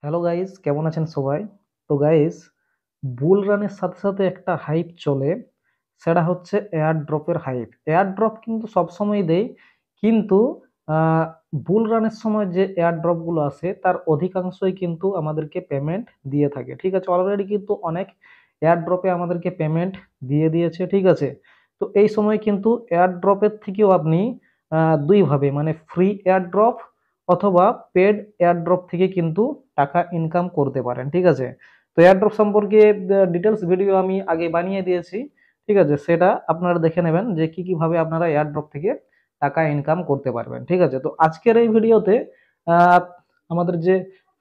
Hello guys, কেমন আছেন সবাই? তো গাইস, বুল রানের সাথে সাথে একটা হাইপ চলে, সেটা হচ্ছে এয়ার ড্রপের হাইপ। এয়ার ড্রপ কিন্তু সবসময় দেয়, কিন্তু বুল রানের সময় যে এয়ার ড্রপ গুলো আছে তার অধিকাংশই কিন্তু আমাদেরকে পেমেন্ট দিয়ে থাকে। ঠিক আছে, অলরেডি কিন্তু অনেক এয়ার ড্রপে আমাদেরকে পেমেন্ট দিয়ে দিয়েছে। ঠিক আছে, তো এই সময় কিন্তু এয়ার ড্রপের থেকেও আপনি দুই ভাবে, মানে ফ্রি এয়ার ড্রপ অথবা পেড এয়ারড্রপ থেকে কিন্তু টাকা ইনকাম করতে পারেন। ঠিক আছে, তো এয়ারড্রপ সম্পর্কে ডিটেলস ভিডিও আমি আগে বানিয়ে দিয়েছি। ঠিক আছে, সেটা আপনারা দেখে নেবেন যে কি কিভাবে আপনারা এয়ারড্রপ থেকে টাকা ইনকাম করতে পারবেন। ঠিক আছে, তো আজকের এই ভিডিওতে আহ, আমাদের যে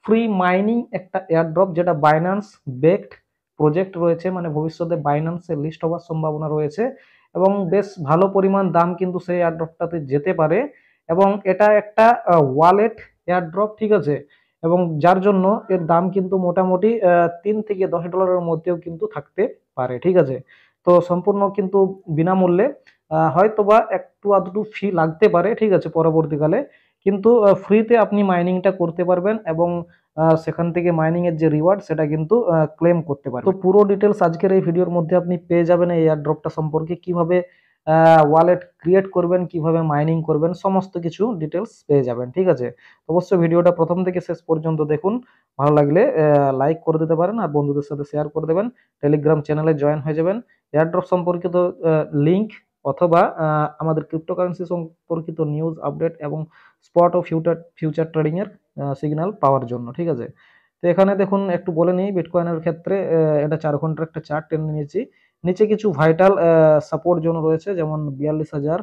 ফ্রি মাইনিং একটা এয়ারড্রপ, যেটা বাইন্যান্স বেকড প্রজেক্ট রয়েছে, মানে ভবিষ্যতে বাইন্যান্সে লিস্ট হওয়ার সম্ভাবনা রয়েছে এবং বেশ ভালো পরিমাণ দাম কিন্তু সেই এয়ারড্রপটাতে যেতে পারে। এবং এটা একটা ওয়ালেট এয়ারড্রপ। ঠিক আছে, এবং যার জন্য এর দাম কিন্তু মোটামুটি $3 থেকে $10 মধ্যেও কিন্তু থাকতে পারে। ঠিক আছে, তো সম্পূর্ণ কিন্তু বিনামূল্যে, হয়তোবা একটু আধটু ফি লাগতে পারে। ঠিক আছে, পরবর্তীকালে কিন্তু ফ্রিতে আপনি মাইনিংটা করতে পারবেন এবং সেখান থেকে মাইনিং এর যে রিওয়ার্ড সেটা কিন্তু ক্লেম করতে পারবেন। তো পুরো ডিটেলস আজকের এই ভিডিওর মধ্যে আপনি পেয়ে যাবেন এই এয়ারড্রপটা সম্পর্কে, কিভাবে ওয়ালেট ক্রিয়েট করবেন, কিভাবে মাইনিং করবেন, সমস্ত কিছু ডিটেলস পেয়ে যাবেন। ঠিক আছে, অবশ্যই ভিডিওটা প্রথম থেকে শেষ পর্যন্ত দেখুন। ভালো লাগলে লাইক করে দিতে পারেন আর বন্ধুদের সাথে শেয়ার করে দেবেন। টেলিগ্রাম চ্যানেলে জয়েন হয়ে যাবেন। এয়ারড্রপ সম্পর্কিত লিংক অথবা আমাদের ক্রিপ্টোকারেন্সি সম্পর্কিত নিউজ আপডেট এবং স্পট ও ফিউচার ট্রেডিং এর সিগন্যাল পাওয়ার জন্য। ঠিক আছে, তো এখানে দেখুন একটু বলে নিই, বিটকয়েনের ক্ষেত্রে এটা 4 ঘন্টার একটা চার্ট টেনে নিয়েছি। নিচে কিছু ভাইটাল সাপোর্ট জোন রয়েছে, যেমন 42,000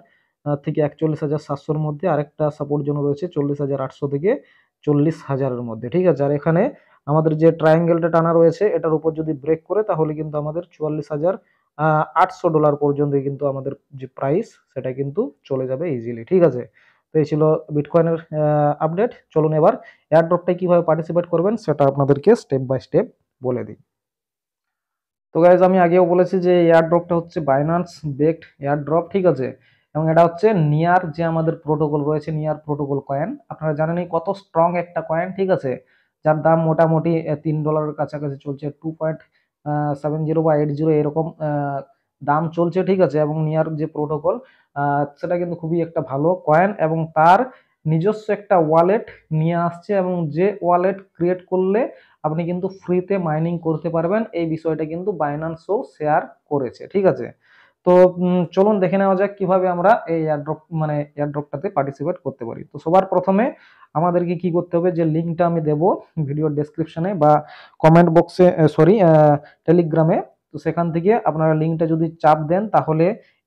থেকে 41,700-র মধ্যে। আরেকটা সাপোর্ট জোন রয়েছে 40,800 থেকে 40,000-এর মধ্যে। ঠিক আছে, আর এখানে আমাদের যে ট্রায়াঙ্গেলটা টানা রয়েছে এটার উপর যদি ব্রেক করে তাহলে কিন্তু আমাদের $44,800 পর্যন্ত কিন্তু আমাদের যে প্রাইস সেটা কিন্তু চলে যাবে ইজিলি। ঠিক আছে, তো এই ছিল বিটকয়েনের আপডেট। চলুন এবার এয়ারড্রপটা কিভাবে পার্টিসিপেট করবেন সেটা আপনাদেরকে স্টেপ বাই স্টেপ বলে দিই। তো গাইজ, আমি আগেও বলেছি যে এয়ারড্রপটা হচ্ছে বাইন্যান্স বেকড এয়ারড্রপ। ঠিক আছে, এবং এটা হচ্ছে নিয়ার যে আমাদের প্রোটোকল রয়েছে, নিয়ার প্রোটোকল কয়েন। আপনারা জানেনই কত স্ট্রং একটা কয়েন। ঠিক আছে, যার দাম মোটামুটি $3 কাছাকাছি চলছে, 2.70 বা 80 এরকম দাম চলছে। ঠিক আছে, এবং নিয়ার যে প্রোটোকল সেটা কিন্তু খুবই একটা ভালো কয়েন এবং তার নিজস্ব একটা ওয়ালেট নিয়ে আসছে, এবং যে ওয়ালেট ক্রিয়েট করলে আপনি কিন্তু ফ্রিতে মাইনিং করতে পারবেন, এই বিষয়টা কিন্তু বাইন্যান্সও শেয়ার করেছে। ঠিক আছে, তো চলুন দেখে নেওয়া যাক কিভাবে আমরা এই এয়ারড্রপটাতে পার্টিসিপেট করতে পারি। তো সবার প্রথমে আমাদেরকে কি করতে হবে, যে লিঙ্কটা আমি দেবো ভিডিওর ডেসক্রিপশনে বা কমেন্ট বক্সে, সরি, টেলিগ্রামে। তো সেখান থেকে আপনারা লিঙ্কটা যদি চাপ দেন তাহলে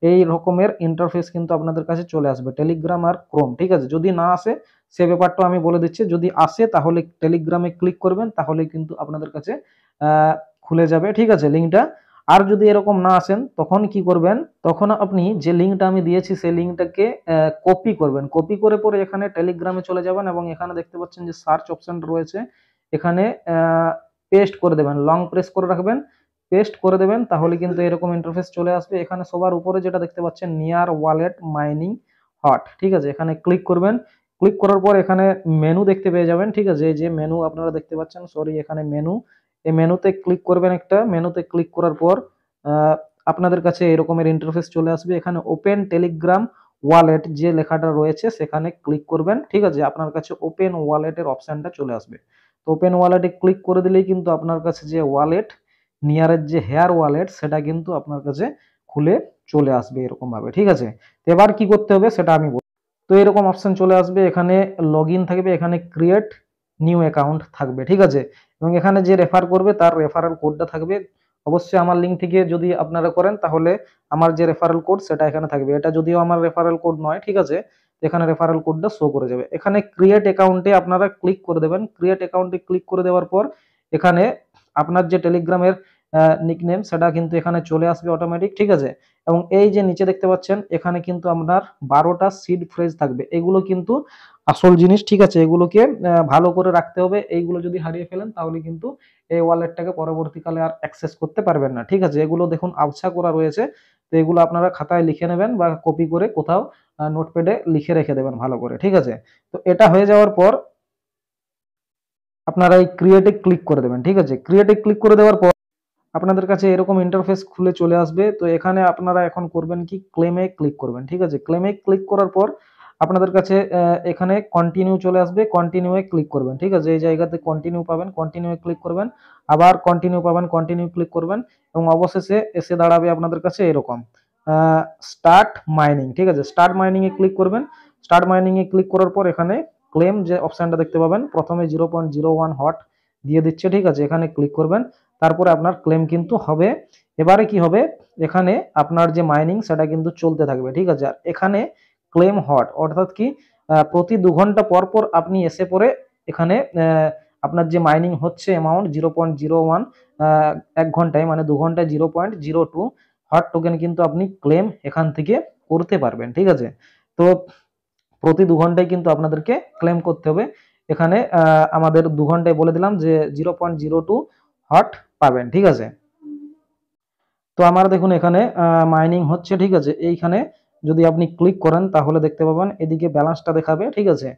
এই রকমের ইন্টারফেস কিন্তু আপনাদের কাছে চলে আসবে, টেলিগ্রাম আর ক্রোম। ঠিক আছে, যদি না আসে সে ব্যাপারটা আমি বলে দিচ্ছি। যদি আসে তাহলে টেলিগ্রামে ক্লিক করবেন, তাহলে কিন্তু আপনাদের কাছে আহ, খুলে যাবে। ঠিক আছে, লিঙ্কটা। আর যদি এরকম না আসেন তখন কি করবেন, তখন আপনি যে লিঙ্কটা আমি দিয়েছি সেই লিঙ্কটাকে কপি করবেন। কপি করে পরে এখানে টেলিগ্রামে চলে যাবেন এবং এখানে দেখতে পাচ্ছেন যে সার্চ অপশন রয়েছে, এখানে পেস্ট করে দেবেন, লং প্রেস করে রাখবেন, পেস্ট করে দেবেন, তাহলে কিন্তু এরকম ইন্টারফেস চলে আসবে। এখানে সবার উপরে যেটা দেখতে পাচ্ছেন নিয়ার ওয়ালেট মাইনিং হট। ঠিক আছে, এখানে ক্লিক করবেন। ক্লিক করার পর এখানে মেনু দেখতে পেয়ে যাবেন। ঠিক আছে, এই যে মেনু আপনারা দেখতে পাচ্ছেন, সরি, এখানে মেনু, এই মেনুতে ক্লিক করবেন। একটা মেনুতে ক্লিক করার পর আহ, আপনাদের কাছে এরকমের ইন্টারফেস চলে আসবে। এখানে ওপেন টেলিগ্রাম ওয়ালেট যে লেখাটা রয়েছে সেখানে ক্লিক করবেন। ঠিক আছে, আপনার কাছে ওপেন ওয়ালেটের অপশনটা চলে আসবে। তো ওপেন ওয়ালেটে ক্লিক করে দিলেই কিন্তু আপনার কাছে যে ওয়ালেট, নিয়ারের যে হেয়ার ওয়ালেট, সেটা কিন্তু আপনার কাছে খুলে চলে আসবে এরকম ভাবে। ঠিক আছে, তো এবার কি করতে হবে সেটা আমি বলবো। তো এরকম অপশন চলে আসবে, এখানে লগ ইন থাকবে, এখানে ক্রিয়েট নিউ অ্যাকাউন্ট থাকবে। ঠিক আছে, এবং এখানে যে রেফার করবে তার রেফারেল কোডটা থাকবে। অবশ্যই আমার লিঙ্ক থেকে যদি আপনারা করেন তাহলে আমার যে রেফারেল কোড সেটা এখানে থাকবে। এটা যদিও আমার রেফারেল কোড নয়। ঠিক আছে, এখানে রেফারেল কোডটা শো করে যাবে। এখানে ক্রিয়েট অ্যাকাউন্টে আপনারা ক্লিক করে দেবেন। ক্রিয়েট অ্যাকাউন্টে ক্লিক করে দেওয়ার পর এখানে আপনার যে টেলিগ্রামের নিকনেম সেটা কিন্তু এখানে চলে আসবে অটোমেটিক। ঠিক আছে, এবং এই যে নিচে দেখতে পাচ্ছেন এখানে কিন্তু আপনার 12টা সিড ফ্রেজ থাকবে, এগুলো কিন্তু আসল জিনিস। ঠিক আছে, এগুলোকে ভালো করে রাখতে হবে। এইগুলো যদি হারিয়ে ফেলেন তাহলে কিন্তু এই ওয়ালেটটাকে পরবর্তীকালে আর অ্যাক্সেস করতে পারবেন না। ঠিক আছে, এগুলো দেখুন আবছা করা রয়েছে, তো এগুলো আপনারা খাতায় লিখে নেবেন বা কপি করে কোথাও নোটপ্যাডে লিখে রেখে দেবেন ভালো করে। ঠিক আছে, তো এটা হয়ে যাওয়ার পর আপনারা এই ক্রিয়েটে ক্লিক করে দেবেন। ঠিক আছে, ক্রিয়েটে ক্লিক করে দেওয়ার পর আপনাদের কাছে এরকম ইন্টারফেস খুলে চলে আসবে। তো এখানে আপনারা এখন করবেন কি, ক্লেমে ক্লিক করবেন। ঠিক আছে, ক্লেমে ক্লিক করার পর আপনাদের কাছে এখানে কন্টিনিউ চলে আসবে, কন্টিনিউয়ে ক্লিক করবেন। ঠিক আছে, এই জায়গাতে কন্টিনিউ পাবেন, কন্টিনিউয়ে ক্লিক করবেন, আবার কন্টিনিউ পাবেন, কন্টিনিউ ক্লিক করবেন এবং অবশেষে এসে দাঁড়াবে আপনাদের কাছে এরকম স্টার্ট মাইনিং। ঠিক আছে, স্টার্ট মাইনিং এ ক্লিক করবেন। স্টার্ট মাইনিং এ ক্লিক করার পর এখানে ক্লেম যে অপশনটা দেখতে পাবেন, প্রথমে 0.01 হট দিয়ে দিচ্ছে। ঠিক আছে, এখানে ক্লিক করবেন, তারপরে আপনার ক্লেম কিন্তু হবে। এবারে কি হবে, এখানে আপনার যে মাইনিং সেটা কিন্তু চলতে থাকবে। ঠিক আছে, আর এখানে ক্লেম হট অর্থাৎ কি প্রতি 2 ঘন্টা পর পর আপনি এসে পরে এখানে আপনার যে মাইনিং হচ্ছে অ্যামাউন্ট 0.01 1 ঘন্টায় মানে 2 ঘন্টায় 0.02 হট টোকেন কিন্তু আপনি ক্লেম এখান থেকে করতে পারবেন। ঠিক আছে, তো প্রতি 2 ঘন্টায় কিন্তু আপনাদেরকে ক্লেম করতে হবে। এখানে আমাদের 2 ঘন্টায় বলে দিলাম যে 0.02 হট পাবেন। ঠিক আছে, তো আমার দেখুন এখানে মাইনিং হচ্ছে। ঠিক আছে, এইখানে যদি আপনি ক্লিক করেন তাহলে দেখতে পাবেন এদিকে ব্যালেন্সটা দেখাবে। ঠিক আছে,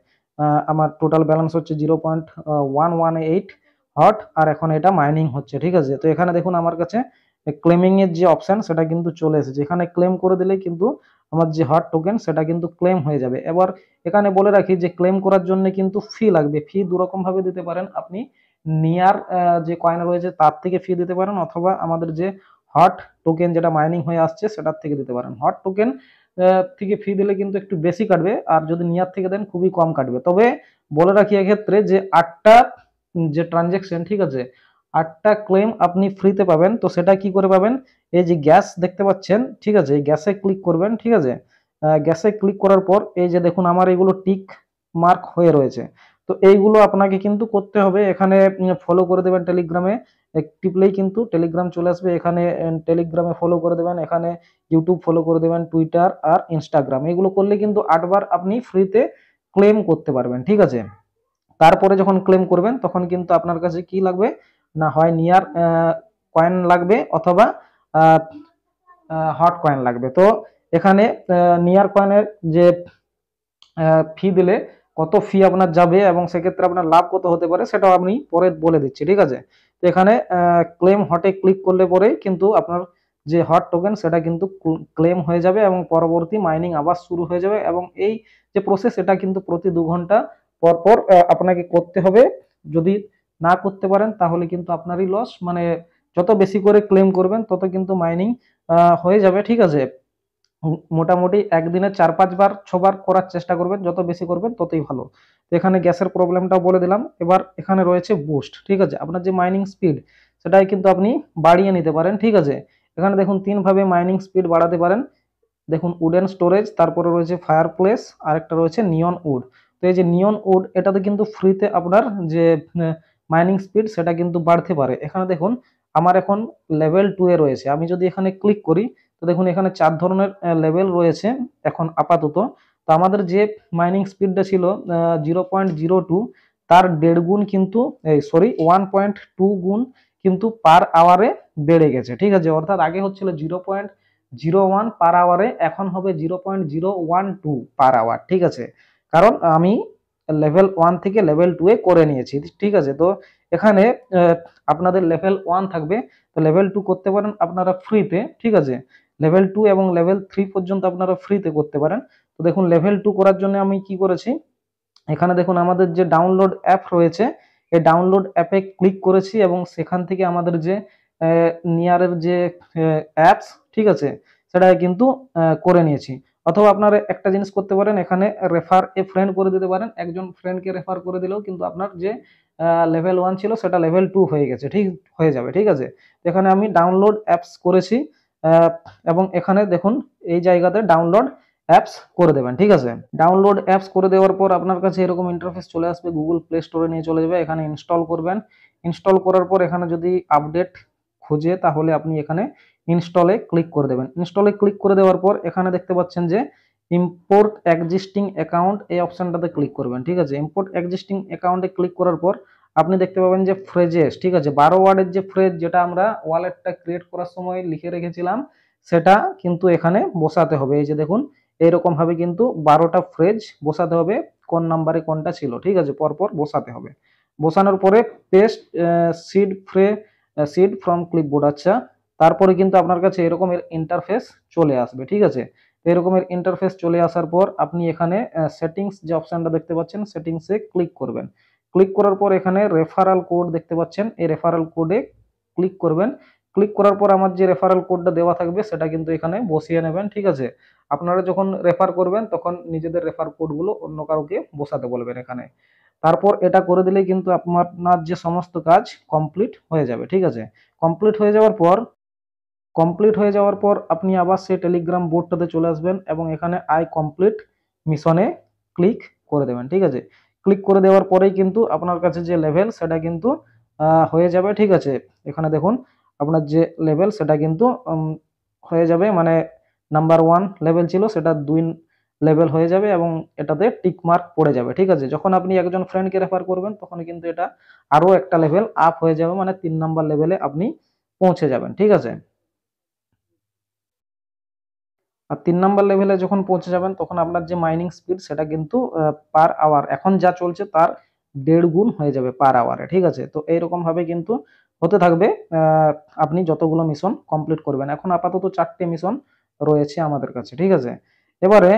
আমার টোটাল ব্যালেন্স হচ্ছে 0.118 হট, আর এখন এটা মাইনিং হচ্ছে। ঠিক আছে, তো এখানে দেখুন আমার কাছে ক্লেমিং এর যে অপশন সেটা কিন্তু চলে এসেছে। এখানে ক্লেম করে দিলে কিন্তু আমার যে হট টোকেন সেটা কিন্তু ক্লেম হয়ে যাবে। এবার এখানে বলে রাখি যে ক্লেম করার জন্য কিন্তু ফি লাগবে। ফি দুরকম ভাবে দিতে পারেন, আপনি নিয়ার যে কয়েন রয়েছে তার থেকে ফি দিতে পারেন, অথবা আমাদের যে হট টোকেন যেটা মাইনিং হয়ে আসছে সেটার থেকে দিতে পারেন। হট টোকেন থেকে ফি দিলে কিন্তু একটু বেশি কাটবে, আর যদি নিয়ার থেকে দেন খুবই কম কাটবে। তবে বলে রাখি এক্ষেত্রে যে 8টা যে ট্রানজেকশন, ঠিক আছে, 8টা ক্লেম আপনি ফ্রিতে পাবেন। তো সেটা কি করে পাবেন, এই যে গ্যাস দেখতে পাচ্ছেন, ঠিক আছে, এই গ্যাসে ক্লিক করবেন। ঠিক আছে, গ্যাসে ক্লিক করার পর এই যে দেখুন আমার এগুলো টিক মার্ক হয়ে রয়েছে। তো এইগুলো আপনাকে কিন্তু করতে হবে। এখানে ফলো করে দেবেন টেলিগ্রামে, টিপলেই কিন্তু টেলিগ্রাম চলে আসবে। এখানে টেলিগ্রামে ফলো করে দেবেন, এখানে ইউটিউব ফলো করে দেবেন, টুইটার আর ইনস্টাগ্রাম, এগুলো করলে কিন্তু 8বার আপনি ফ্রিতে ক্লেম করতে পারবেন। ঠিক আছে, তারপরে যখন ক্লেম করবেন তখন কিন্তু আপনার কাছে কি লাগবে না, হয় নিয়ার কয়েন লাগবে অথবা হট কয়েন লাগবে। তো এখানে নিয়ার কয়েনের যে ফি দিলে কত ফি আপনার যাবে এবং সেক্ষেত্রে আপনার লাভ কত হতে পারে সেটাও আমি পরে বলে দিচ্ছি। ঠিক আছে, তো এখানে ক্লেম হটে ক্লিক করলে পরেই কিন্তু আপনার যে হট টোকেন সেটা কিন্তু ক্লেম হয়ে যাবে এবং পরবর্তী মাইনিং আবার শুরু হয়ে যাবে। এবং এই যে প্রসেস এটা কিন্তু প্রতি 2 ঘন্টা পর পর আপনাকে করতে হবে। যদি না করতে পারেন তাহলে কিন্তু আপনারই লস, মানে যত বেশি করে ক্লেম করবেন তত কিন্তু মাইনিং হয়ে যাবে। ঠিক আছে, মোটামুটি একদিনে 4-5 বার 6 বার করার চেষ্টা করবেন, যত বেশি করবেন ততই ভালো। তো এখানে গ্যাসের প্রবলেমটা বলে দিলাম। এবার এখানে রয়েছে বুস্ট। ঠিক আছে, আপনার যে মাইনিং স্পিড সেটাই কিন্তু আপনি বাড়িয়ে নিতে পারেন। ঠিক আছে, এখানে দেখুন 3 ভাবে মাইনিং স্পিড বাড়াতে পারেন। দেখুন উডেন স্টোরেজ, তারপরে রয়েছে ফায়ার প্লেস, আর একটা রয়েছে নিয়ন উড। তো এই যে নিয়ন উড এটাতে কিন্তু ফ্রিতে আপনার যে মাইনিং স্পিড সেটা কিন্তু বাড়তে পারে। এখানে দেখুন আমার এখন লেভেল 2 এ রয়েছে, আমি যদি এখানে ক্লিক করি তো দেখুন এখানে 4 ধরনের লেভেল রয়েছে এখন আপাতত। তো আমাদের যে মাইনিং স্পিডটা ছিল 0.02, তার 1.5 গুণ কিন্তু সরি 1.2 গুণ কিন্তু পার আওয়ারে বেড়ে গেছে। ঠিক আছে, অর্থাৎ আগে হচ্ছিল 0.01 পার আওয়ারে, এখন হবে 0.012 পার আওয়ার। ঠিক আছে, কারণ আমি লেভেল 1 থেকে লেভেল 2 এ করে নিয়েছি। ঠিক আছে, তো এখানে আপনাদের লেভেল 1 থাকবে, তো লেভেল 2 করতে পারেন আপনারা ফ্রিতে। ঠিক আছে, লেভেল 2 এবং লেভেল 3 পর্যন্ত আপনারা ফ্রিতে করতে পারেন। তো দেখুন লেভেল 2 করার জন্য আমি কি করেছি, এখানে দেখুন আমাদের যে ডাউনলোড অ্যাপ রয়েছে, এই ডাউনলোড অ্যাপে ক্লিক করেছি এবং সেখান থেকে আমাদের যে নিয়ারের যে অ্যাপস, ঠিক আছে, সেটা কিন্তু করে নিয়েছি। অথবা আপনারা একটা জিনিস করতে পারেন, এখানে রেফার এ ফ্রেন্ড করে দিতে পারেন। একজন ফ্রেন্ডকে রেফার করে দিলেও কিন্তু আপনার যে লেভেল 1 ছিল সেটা লেভেল 2 হয়ে গেছে, ঠিক হয়ে যাবে। ঠিক আছে, এখানে আমি ডাউনলোড অ্যাপস করেছি এবং এখানে দেখুন এই জায়গাতে ডাউনলোড অ্যাপস করে দেবেন। ঠিক আছে, ডাউনলোড অ্যাপস করে দেওয়ার পর আপনার কাছে এরকম ইন্টারফেস চলে আসবে, গুগল প্লে স্টোরে নিয়ে চলে যাবে। এখানে ইনস্টল করবেন। ইনস্টল করার পর এখানে যদি আপডেট খুঁজে তাহলে আপনি এখানে ইনস্টলে ক্লিক করে দেবেন। ইনস্টলে ক্লিক করে দেওয়ার পর এখানে দেখতে পাচ্ছেন যে ইম্পোর্ট এক্সিস্টিং অ্যাকাউন্ট, এই অপশনটাতে ক্লিক করবেন। ঠিক আছে, ইম্পোর্ট এক্সিস্টিং অ্যাকাউন্টে ক্লিক করার পর আপনি দেখতে পাবেন যে ফ্রেজেস, ঠিক আছে, 12 ওয়ার্ডের যে ফ্রেজ যেটা আমরা ওয়ালেটটা ক্রিয়েট করার সময় লিখে রেখেছিলাম সেটা কিন্তু এখানে বসাতে হবে। এই যে দেখুন এইরকম ভাবে কিন্তু 12টা ফ্রেজ বসাতে হবে, কোন নাম্বারে কোনটা ছিল। ঠিক আছে, পরপর বসাতে হবে। বসানোর পরে পেস্ট সিড সিড ফ্রম ক্লিপবোর্ড। আচ্ছা, তারপরে কিন্তু আপনার কাছে এরকমের ইন্টারফেস চলে আসবে, ঠিক আছে। এরকমের ইন্টারফেস চলে আসার পর আপনি এখানে সেটিংস যে অপশনটা দেখতে পাচ্ছেন, সেটিংসে ক্লিক করবেন। ক্লিক করার পর এখানে রেফারাল কোড দেখতে পাচ্ছেন, এই রেফারাল কোডে ক্লিক করবেন। ক্লিক করার পর আমার যে রেফারাল কোডটা দেওয়া থাকবে সেটা কিন্তু এখানে বসিয়ে নেবেন, ঠিক আছে। আপনারা যখন রেফার করবেন তখন নিজেদের রেফার কোডগুলো অন্য কাউকে বসাতে বলবেন এখানে। তারপর এটা করে দিলেই কিন্তু আপনার যে সমস্ত কাজ কমপ্লিট হয়ে যাবে, ঠিক আছে। কমপ্লিট হয়ে যাওয়ার পর আপনি আবার সেই টেলিগ্রাম বোর্ডটাতে চলে আসবেন এবং এখানে আই কমপ্লিট মিশনে ক্লিক করে দেবেন, ঠিক আছে। ক্লিক করে দেওয়ার পরেই কিন্তু আপনার কাছে যে লেভেল সেটা কিন্তু হয়ে যাবে, ঠিক আছে। এখানে দেখুন আপনার যে লেভেল সেটা কিন্তু হয়ে যাবে, মানে নাম্বার 1 লেভেল ছিল সেটা 2 লেভেল হয়ে যাবে এবং এটাতে টিক মার্ক পড়ে যাবে, ঠিক আছে। যখন আপনি একজন ফ্রেন্ডকে রেফার করবেন তখন কিন্তু এটা আরো একটা লেভেল আপ হয়ে যাবে, মানে 3 নাম্বার লেভেলে আপনি পৌঁছে যাবেন, ঠিক আছে। আর 3 নাম্বার লেভেলে যখন পৌঁছে যাবেন তখন আপনার যে মাইনিং স্পিড সেটা কিন্তু পার আওয়ার এখন যা চলছে তার 1.5 গুণ হয়ে যাবে পার আওয়ারে, ঠিক আছে। তো এইরকম ভাবে কিন্তু হতে থাকবে আপনি যতগুলো মিশন কমপ্লিট করবেন। এখন আপাতত 4টে মিশন রয়েছে আমাদের কাছে, ঠিক আছে। এবারে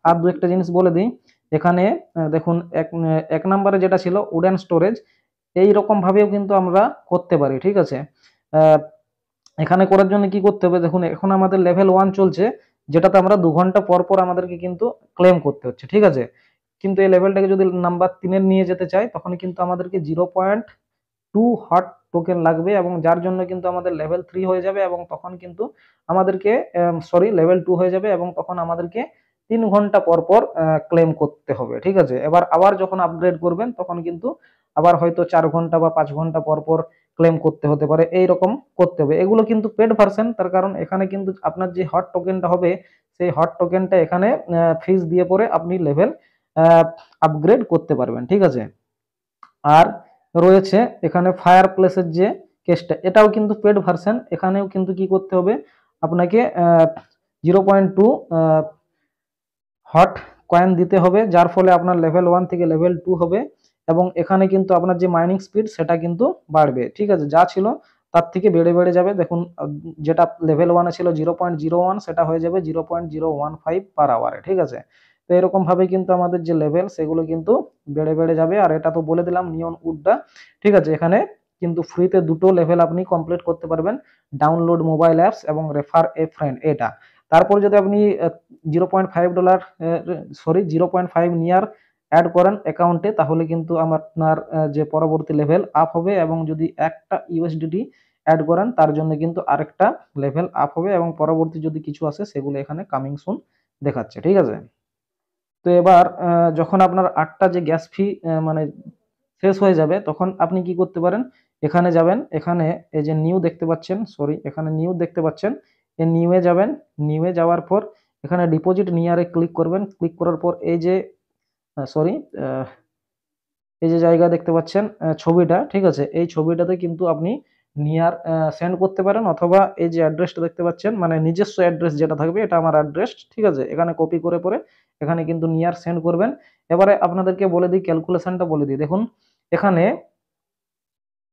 আর দু একটা জিনিস বলে দিই। এখানে দেখুন এক নম্বরে যেটা ছিল উডেন স্টোরেজ, এই রকম ভাবেও কিন্তু আমরা করতে পারি, ঠিক আছে। আহ, এখানে করার জন্য কি করতে হবে, দেখুন এখন আমাদের লেভেল 1 চলছে, যেটাতে আমরা 2 ঘন্টা পর পর আমাদেরকে কিন্তু ক্লেম করতে হচ্ছে, ঠিক আছে। কিন্তু এই লেভেলটাকে যদি নাম্বার 3 নিয়ে যেতে চাই তখন কিন্তু আমাদেরকে 0.2 হট টোকেন লাগবে এবং যার জন্য কিন্তু আমাদের লেভেল 3 হয়ে যাবে এবং তখন কিন্তু আমাদেরকে লেভেল 2 হয়ে যাবে এবং তখন আমাদেরকে 3 ঘন্টা পর পর ক্লেম করতে হবে, ঠিক আছে। এবার আবার যখন আপগ্রেড করবেন তখন কিন্তু আবার হয়তো 4 ঘন্টা বা 5 ঘন্টা পর পর ক্লেম করতে হতে পারে, এইরকম করতে হবে। এগুলো কিন্তু পেড ভার্সন, তার কারণ এখানে কিন্তু আপনার যে হট টোকেনটা হবে সেই হট টোকেনটা এখানে ফিস দিয়ে পরে আপনি লেভেল আপগ্রেড করতে পারবেন, ঠিক আছে। আর রয়েছে এখানে ফায়ার প্লেসের যে কেসটা, এটাও কিন্তু পেড ভার্সন। এখানেও কিন্তু কি করতে হবে আপনাকে 0.2 হট কয়েন দিতে হবে, যার ফলে আপনার লেভেল 1 থেকে লেভেল 2 হবে এবং এখানে কিন্তু আপনার যে মাইনিং স্পিড সেটা কিন্তু বাড়বে, ঠিক আছে। যা ছিল তার থেকে বেড়ে বেড়ে যাবে। দেখুন যেটা লেভেল 1-এ ছিল 0.01 সেটা হয়ে যাবে 0.015 পার আওয়ারে, ঠিক আছে। তো এরকম ভাবে কিন্তু আমাদের যে লেভেল সেগুলো কিন্তু বেড়ে বেড়ে যাবে। আর এটা তো বলে দিলাম নিয়ন উডটা, ঠিক আছে। এখানে কিন্তু ফ্রিতে 2টো লেভেল আপনি কমপ্লিট করতে পারবেন, ডাউনলোড মোবাইল অ্যাপস এবং রেফার এ ফ্রেন্ড এটা। তারপর যদি আপনি $0.5 0.5 নিয়ার অ্যাড করেন অ্যাকাউন্টে তাহলে কিন্তু আপনার যে পরবর্তী লেভেল আপ হবে এবং যদি একটা ইউএসডিটি অ্যাড করেন তার জন্য কিন্তু আরেকটা লেভেল আপ হবে এবং পরবর্তী যদি কিছু আসে সেগুলো এখানে কামিং সুন দেখাচ্ছে, ঠিক আছে। তো এবার যখন আপনার 8টা যে গ্যাস ফি মানে শেষ হয়ে যাবে তখন আপনি কি করতে পারেন, এখানে যাবেন, এখানে এই যে নিউ দেখতে পাচ্ছেন, এখানে নিউ দেখতে পাচ্ছেন, এই নিউয়ে যাবেন। নিউয়ে যাওয়ার পর এখানে ডিপোজিট নিয়ারে ক্লিক করবেন। ক্লিক করার পর এই যে সরি এই যে জায়গা দেখতে পাচ্ছেন ছবিটা, ঠিক আছে। এই ছবিটাতে কিন্তু আপনি নিয়ার সেন্ড করতে পারেন অথবা এই যে অ্যাড্রেসটা দেখতে পাচ্ছেন মানে নিজস্ব অ্যাড্রেস যেটা থাকবে এটা আমার অ্যাড্রেস, ঠিক আছে। এখানে কপি করে পরে এখানে কিন্তু নিয়ার সেন্ড করবেন। এবারে আপনাদেরকে বলে দিই, ক্যালকুলেশনটা বলে দিই। দেখুন এখানে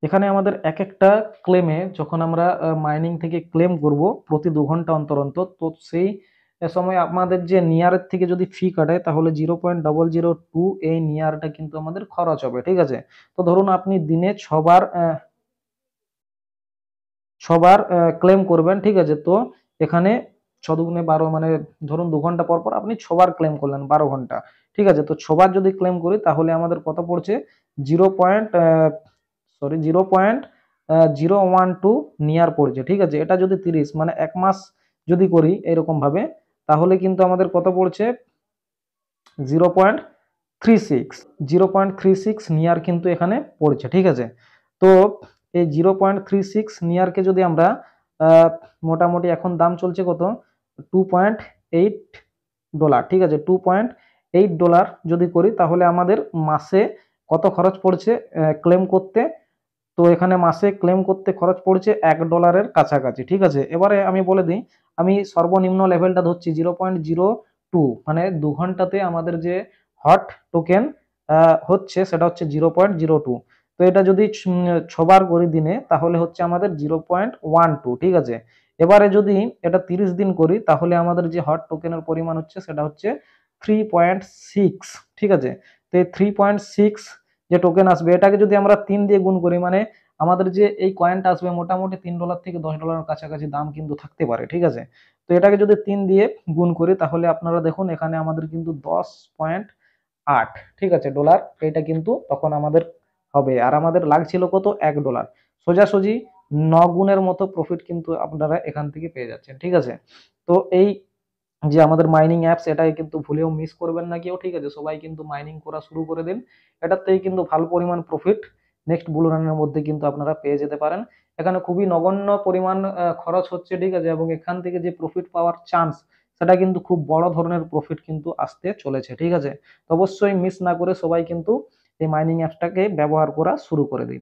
এখানে আমাদের এক একটা ক্লেমে যখন আমরা মাইনিং থেকে ক্লেম করব প্রতি 2 ঘন্টা অন্তর অন্তর, তো সেই সময় আমাদের যে নিয়ারের থেকে যদি ফি কাটে তাহলে 0.002 এই নিয়ারটা কিন্তু আমাদের খরচ হবে, ঠিক আছে। তো ধরুন আপনি দিনে 6বার ক্লেম করবেন, ঠিক আছে। তো এখানে 6 × 2 = 12, মানে ধরুন 2 ঘন্টা পর পর আপনি 6বার ক্লেম করলেন 12 ঘন্টা, ঠিক আছে। তো 6বার যদি ক্লেম করি তাহলে আমাদের কত পড়ছে 0.012 নিয়ার পড়ছে, ঠিক আছে। এটা যদি 30 মানে 1 মাস যদি করি এরকম ভাবে তাহলে কিন্তু আমাদের কত পড়ছে 0.36 নিয়ার কিন্তু এখানে পড়ছে, ঠিক আছে। তো এই 0.36 নিয়ারকে যদি আমরা মোটামুটি এখন দাম চলছে কত $2.8, ঠিক আছে। $2.8 যদি করি তাহলে আমাদের মাসে কত খরচ পড়ছে ক্লেম করতে, তো এখানে মাসে ক্লেম করতে খরচ পড়ছে $1 কাছাকাছি, ঠিক আছে। এবারে আমি বলে দিই, আমি সর্বনিম্ন লেভেলটা ধরছি 0.02, মানে 2 ঘন্টাতে আমাদের যে হট টোকেন হচ্ছে সেটা হচ্ছে 0.02। তো এটা যদি 6 বার করি দিনে তাহলে হচ্ছে আমাদের 0.12, ঠিক আছে। এবারে যদি এটা 30 দিন করি তাহলে আমাদের যে হট টোকেনের পরিমাণ হচ্ছে সেটা হচ্ছে 3.6, ঠিক আছে। তো এই 3.6 যে টোকেন আসবে এটাকে যদি আমরা 3 দিয়ে গুণ করি, মানে আমাদের যে এই কয়েনটা আসবে মোটামুটি $3 থেকে $10 কাছাকাছি দাম কিন্তু থাকতে পারে, ঠিক আছে। তো এটাকে যদি 3 দিয়ে গুণ করি তাহলে আপনারা দেখুন এখানে আমাদের কিন্তু 10.8, ঠিক আছে, ডলার এটা কিন্তু তখন আমাদের হবে। আর আমাদের লাগছিল কত, $1। সোজাসুজি 9 গুণের মতো প্রফিট কিন্তু আপনারা এখান থেকে পেয়ে যাচ্ছেন, ঠিক আছে। তো এই যে আমাদের মাইনিং অ্যাপস, এটাই কিন্তু ভুলেও মিস করবেন না কেউ, ঠিক আছে। সবাই কিন্তু মাইনিং করা শুরু করে দিন, এটার থেকে কিন্তু ভালো পরিমাণ প্রফিট নেক্সট বুল রানের মধ্যে কিন্তু আপনারা পেয়ে যেতে পারেন। এখানে খুবই নগণ্য পরিমাণ খরচ হচ্ছে, ঠিক আছে, এবং এখান থেকে যে প্রফিট পাওয়ার চান্স সেটা কিন্তু খুব বড় ধরনের প্রফিট কিন্তু আসতে চলেছে, ঠিক আছে। তো অবশ্যই মিস না করে সবাই কিন্তু এই মাইনিং অ্যাপসটাকে ব্যবহার করা শুরু করে দিন।